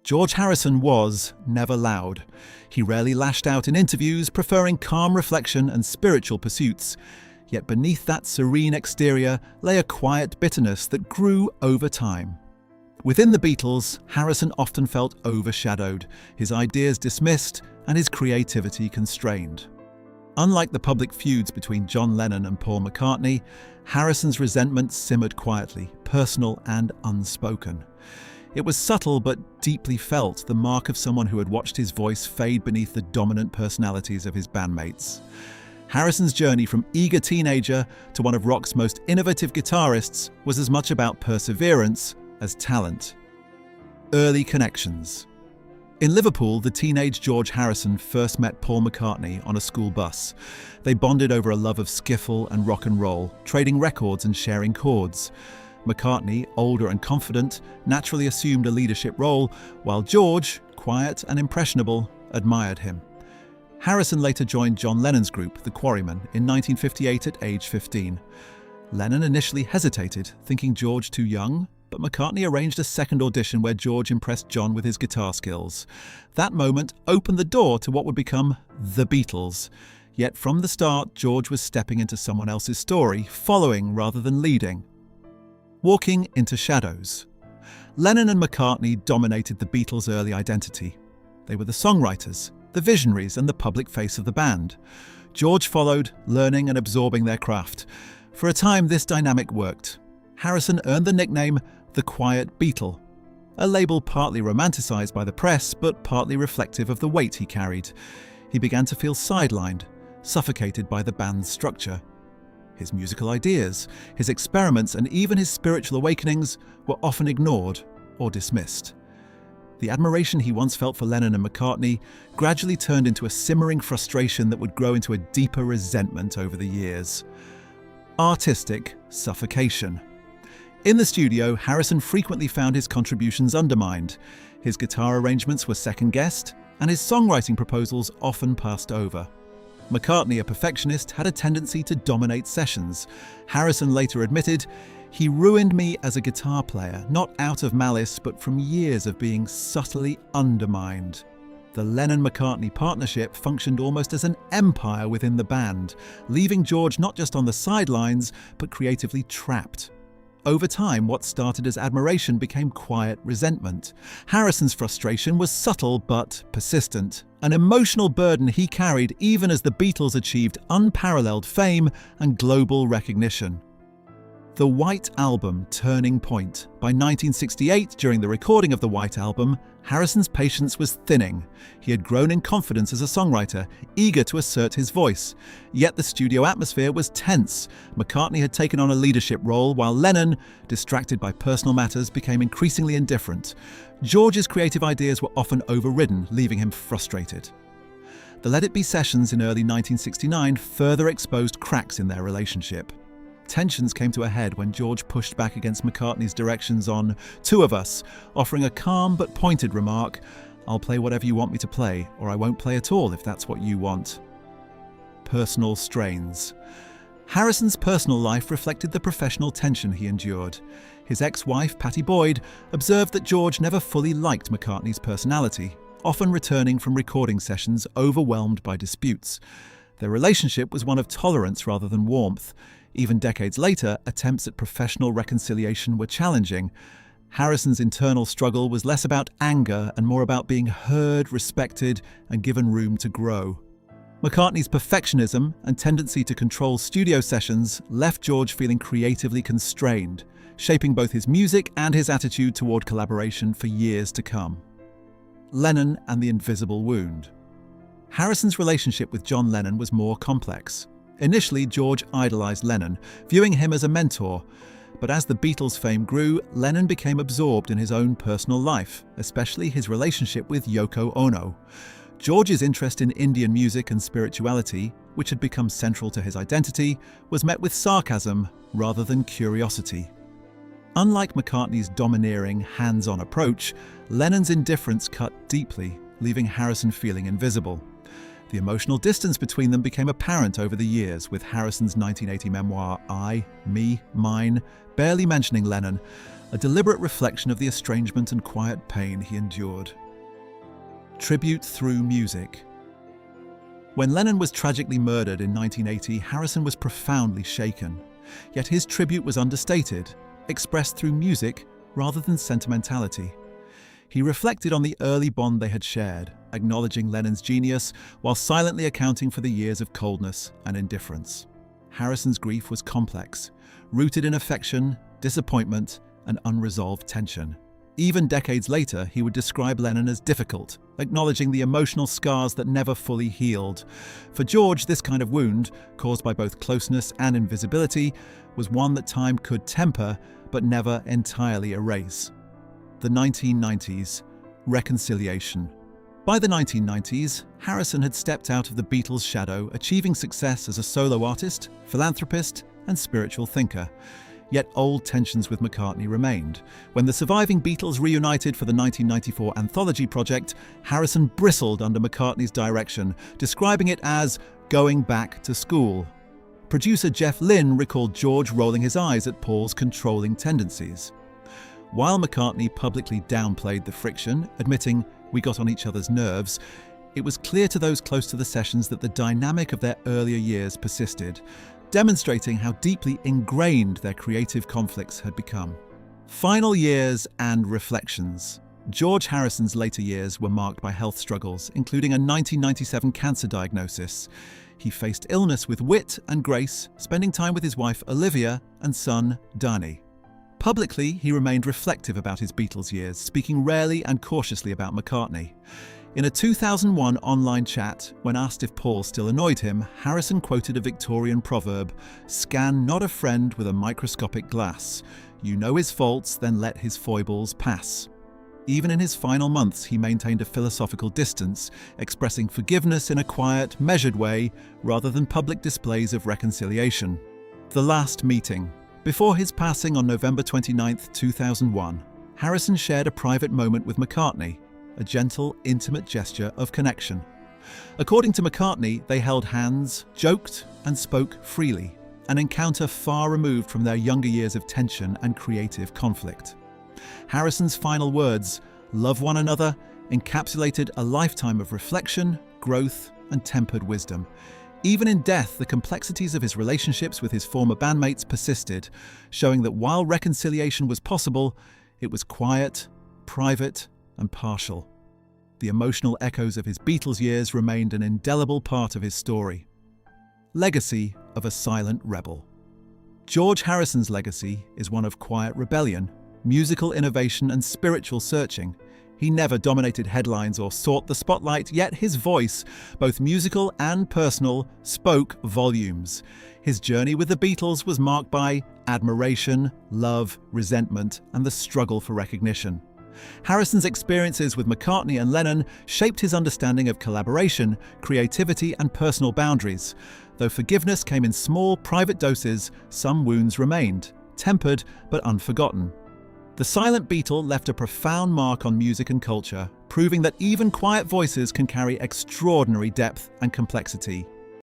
George Harrison was never loud. He rarely lashed out in interviews, preferring calm reflection and spiritual pursuits. Yet beneath that serene exterior lay a quiet bitterness that grew over time. Within the Beatles, Harrison often felt overshadowed, his ideas dismissed, and his creativity constrained. Unlike the public feuds between John Lennon and Paul McCartney, Harrison's resentment simmered quietly, personal and unspoken. It was subtle but deeply felt, the mark of someone who had watched his voice fade beneath the dominant personalities of his bandmates. Harrison's journey from eager teenager to one of rock's most innovative guitarists was as much about perseverance as talent. Early connections. In Liverpool, the teenage George Harrison first met Paul McCartney on a school bus. They bonded over a love of skiffle and rock and roll, trading records and sharing chords. McCartney, older and confident, naturally assumed a leadership role, while George, quiet and impressionable, admired him. Harrison later joined John Lennon's group, the Quarrymen, in 1958 at age 15. Lennon initially hesitated, thinking George too young, but McCartney arranged a second audition where George impressed John with his guitar skills. That moment opened the door to what would become the Beatles. Yet from the start, George was stepping into someone else's story, following rather than leading. Walking into shadows. Lennon and McCartney dominated the Beatles' early identity. They were the songwriters, the visionaries, and the public face of the band. George followed, learning and absorbing their craft. For a time, this dynamic worked. Harrison earned the nickname the Quiet Beatle, a label partly romanticized by the press but partly reflective of the weight he carried. He began to feel sidelined, suffocated by the band's structure. His musical ideas, his experiments, and even his spiritual awakenings were often ignored or dismissed. The admiration he once felt for Lennon and McCartney gradually turned into a simmering frustration that would grow into a deeper resentment over the years. Artistic suffocation. In the studio, Harrison frequently found his contributions undermined. His guitar arrangements were second-guessed, and his songwriting proposals often passed over. McCartney, a perfectionist, had a tendency to dominate sessions. Harrison later admitted, "He ruined me as a guitar player, not out of malice, but from years of being subtly undermined." The Lennon-McCartney partnership functioned almost as an empire within the band, leaving George not just on the sidelines, but creatively trapped. Over time, what started as admiration became quiet resentment. Harrison's frustration was subtle but persistent, an emotional burden he carried even as the Beatles achieved unparalleled fame and global recognition. The White Album turning point. By 1968, during the recording of the White Album, Harrison's patience was thinning. He had grown in confidence as a songwriter, eager to assert his voice. Yet the studio atmosphere was tense. McCartney had taken on a leadership role, while Lennon, distracted by personal matters, became increasingly indifferent. George's creative ideas were often overridden, leaving him frustrated. The Let It Be sessions in early 1969 further exposed cracks in their relationship. Tensions came to a head when George pushed back against McCartney's directions on Two of Us, offering a calm but pointed remark, "I'll play whatever you want me to play, or I won't play at all if that's what you want." Personal strains. Harrison's personal life reflected the professional tension he endured. His ex-wife, Pattie Boyd, observed that George never fully liked McCartney's personality, often returning from recording sessions overwhelmed by disputes. Their relationship was one of tolerance rather than warmth. Even decades later, attempts at professional reconciliation were challenging. Harrison's internal struggle was less about anger and more about being heard, respected, and given room to grow. McCartney's perfectionism and tendency to control studio sessions left George feeling creatively constrained, shaping both his music and his attitude toward collaboration for years to come. Lennon and the Invisible Wound. Harrison's relationship with John Lennon was more complex. Initially, George idolized Lennon, viewing him as a mentor. But as the Beatles' fame grew, Lennon became absorbed in his own personal life, especially his relationship with Yoko Ono. George's interest in Indian music and spirituality, which had become central to his identity, was met with sarcasm rather than curiosity. Unlike McCartney's domineering, hands-on approach, Lennon's indifference cut deeply, leaving Harrison feeling invisible. The emotional distance between them became apparent over the years, with Harrison's 1980 memoir I, Me, Mine barely mentioning Lennon, a deliberate reflection of the estrangement and quiet pain he endured. Tribute through music. When Lennon was tragically murdered in 1980, Harrison was profoundly shaken. Yet his tribute was understated, expressed through music rather than sentimentality. He reflected on the early bond they had shared, acknowledging Lennon's genius while silently accounting for the years of coldness and indifference. Harrison's grief was complex, rooted in affection, disappointment, and unresolved tension. Even decades later, he would describe Lennon as difficult, acknowledging the emotional scars that never fully healed. For George, this kind of wound, caused by both closeness and invisibility, was one that time could temper but never entirely erase. The 1990s, reconciliation. By the 1990s, Harrison had stepped out of the Beatles' shadow, achieving success as a solo artist, philanthropist, and spiritual thinker. Yet old tensions with McCartney remained. When the surviving Beatles reunited for the 1994 anthology project, Harrison bristled under McCartney's direction, describing it as going back to school. Producer Jeff Lynne recalled George rolling his eyes at Paul's controlling tendencies. While McCartney publicly downplayed the friction, admitting, "We got on each other's nerves," it was clear to those close to the sessions that the dynamic of their earlier years persisted, demonstrating how deeply ingrained their creative conflicts had become. Final years and reflections. George Harrison's later years were marked by health struggles, including a 1997 cancer diagnosis. He faced illness with wit and grace, spending time with his wife Olivia and son Danny. Publicly, he remained reflective about his Beatles years, speaking rarely and cautiously about McCartney. In a 2001 online chat, when asked if Paul still annoyed him, Harrison quoted a Victorian proverb, "Scan not a friend with a microscopic glass. You know his faults, then let his foibles pass." Even in his final months, he maintained a philosophical distance, expressing forgiveness in a quiet, measured way, rather than public displays of reconciliation. The last meeting. Before his passing on November 29, 2001, Harrison shared a private moment with McCartney, a gentle, intimate gesture of connection. According to McCartney, they held hands, joked, and spoke freely, an encounter far removed from their younger years of tension and creative conflict. Harrison's final words, "Love one another," encapsulated a lifetime of reflection, growth, and tempered wisdom. Even in death, the complexities of his relationships with his former bandmates persisted, showing that while reconciliation was possible, it was quiet, private, and partial. The emotional echoes of his Beatles years remained an indelible part of his story. Legacy of a silent rebel. George Harrison's legacy is one of quiet rebellion, musical innovation, and spiritual searching. He never dominated headlines or sought the spotlight, yet his voice, both musical and personal, spoke volumes. His journey with the Beatles was marked by admiration, love, resentment, and the struggle for recognition. Harrison's experiences with McCartney and Lennon shaped his understanding of collaboration, creativity, and personal boundaries. Though forgiveness came in small, private doses, some wounds remained, tempered but unforgotten. The silent Beatle left a profound mark on music and culture, proving that even quiet voices can carry extraordinary depth and complexity.